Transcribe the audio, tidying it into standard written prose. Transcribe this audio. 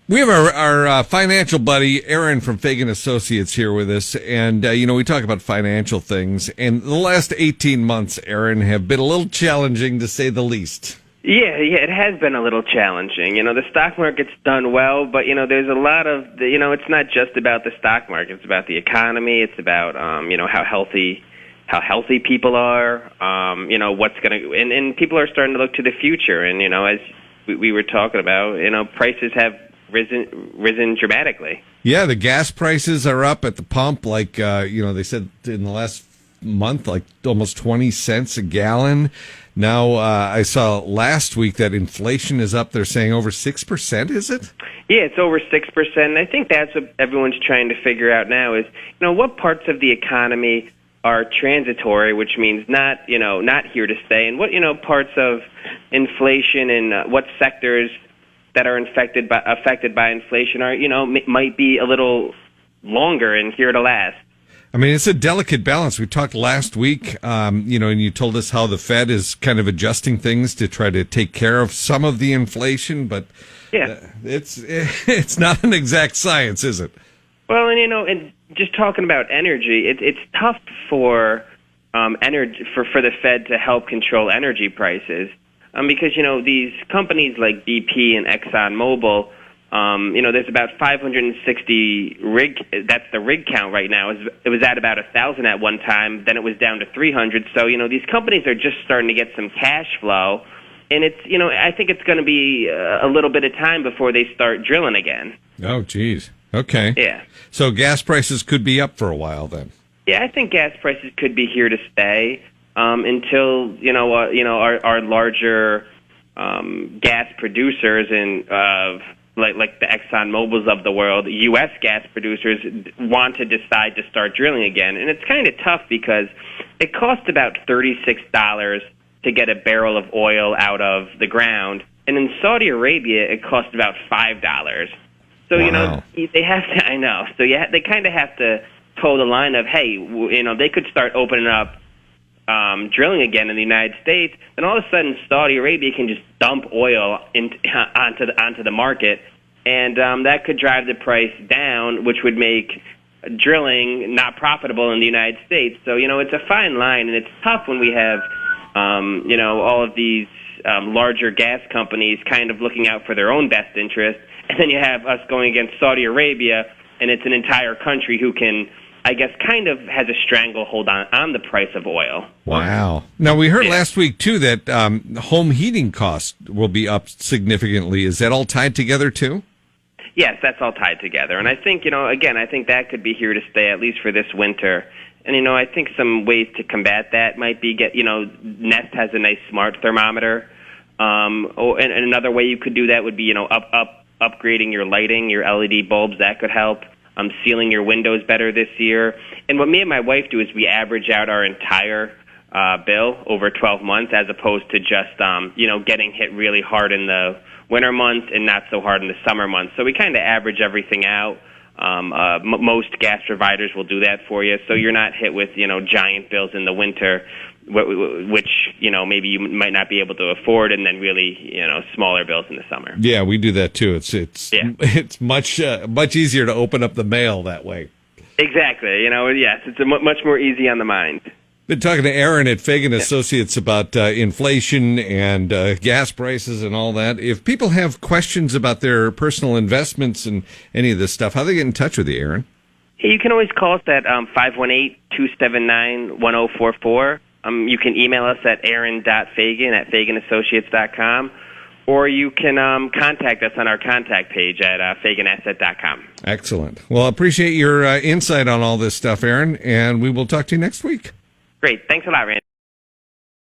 We have our financial buddy, Aaron from Fagan Associates here with us. And, we talk about financial things. And the last 18 months, Aaron, have been a little challenging to say the least. Yeah, it has been a little challenging. The stock market's done well, but, there's a lot of, it's not just about the stock market. It's about the economy. It's about, how healthy people are, what's going to, and people are starting to look to the future. And, as we were talking about, prices have risen dramatically. Yeah, the gas prices are up at the pump, like, they said in the last month, like almost 20 cents a gallon. Now, I saw last week that inflation is up. They're saying over 6%, is it? Yeah, it's over 6%. I think that's what everyone's trying to figure out now is, what parts of the economy are transitory, which means not here to stay, and what, parts of inflation and what sectors that are affected by inflation are, might be a little longer and here to last. I mean, it's a delicate balance. We talked last week, and you told us how the Fed is kind of adjusting things to try to take care of some of the inflation, but it's not an exact science, is it? Well, and just talking about energy, it's tough for energy for the Fed to help control energy prices. Because, these companies like BP and ExxonMobil, there's about 560 that's the rig count right now. It was at about 1,000 at one time, then it was down to 300. So, these companies are just starting to get some cash flow. And it's, I think it's going to be a little bit of time before they start drilling again. Oh, geez. Okay. Yeah. So gas prices could be up for a while then. Yeah, I think gas prices could be here to stay. Until our larger gas producers and like the Exxon Mobils of the world, U.S. gas producers want to decide to start drilling again, and it's kind of tough because it costs about $36 to get a barrel of oil out of the ground, and in Saudi Arabia it costs about $5. So wow. They have to. I know. So they kind of have to toe the line of hey, they could start opening up. Drilling again in the United States, then all of a sudden Saudi Arabia can just dump oil onto the market, and that could drive the price down, which would make drilling not profitable in the United States. So it's a fine line, and it's tough when we have all of these larger gas companies kind of looking out for their own best interest, and then you have us going against Saudi Arabia, and it's an entire country who can, I guess, kind of has a stranglehold on the price of oil. Wow. Now, we heard last week, too, that home heating costs will be up significantly. Is that all tied together, too? Yes, that's all tied together. And I think, again, I think that could be here to stay, at least for this winter. And, I think some ways to combat that might be Nest has a nice smart thermometer. And another way you could do that would be, upgrading your lighting, your LED bulbs. That could help. Sealing your windows better this year. And what me and my wife do is we average out our entire bill over 12 months as opposed to just, getting hit really hard in the winter months and not so hard in the summer months. So we kind of average everything out. Most gas providers will do that for you, so you're not hit with, giant bills in the winter, which, maybe you might not be able to afford, and then really, smaller bills in the summer. Yeah, we do that too. It's much easier to open up the mail that way. Exactly. Yes, it's much more easy on the mind. Been talking to Aaron at Fagan Associates about inflation and gas prices and all that. If people have questions about their personal investments and any of this stuff, how do they get in touch with you, Aaron? Hey, you can always call us at 518-279-1044. You can email us at aaron.fagan@faganassociates.com, or you can contact us on our contact page at faganasset.com. Excellent. Well, I appreciate your insight on all this stuff, Aaron, and we will talk to you next week. Great. Thanks a lot, Randy.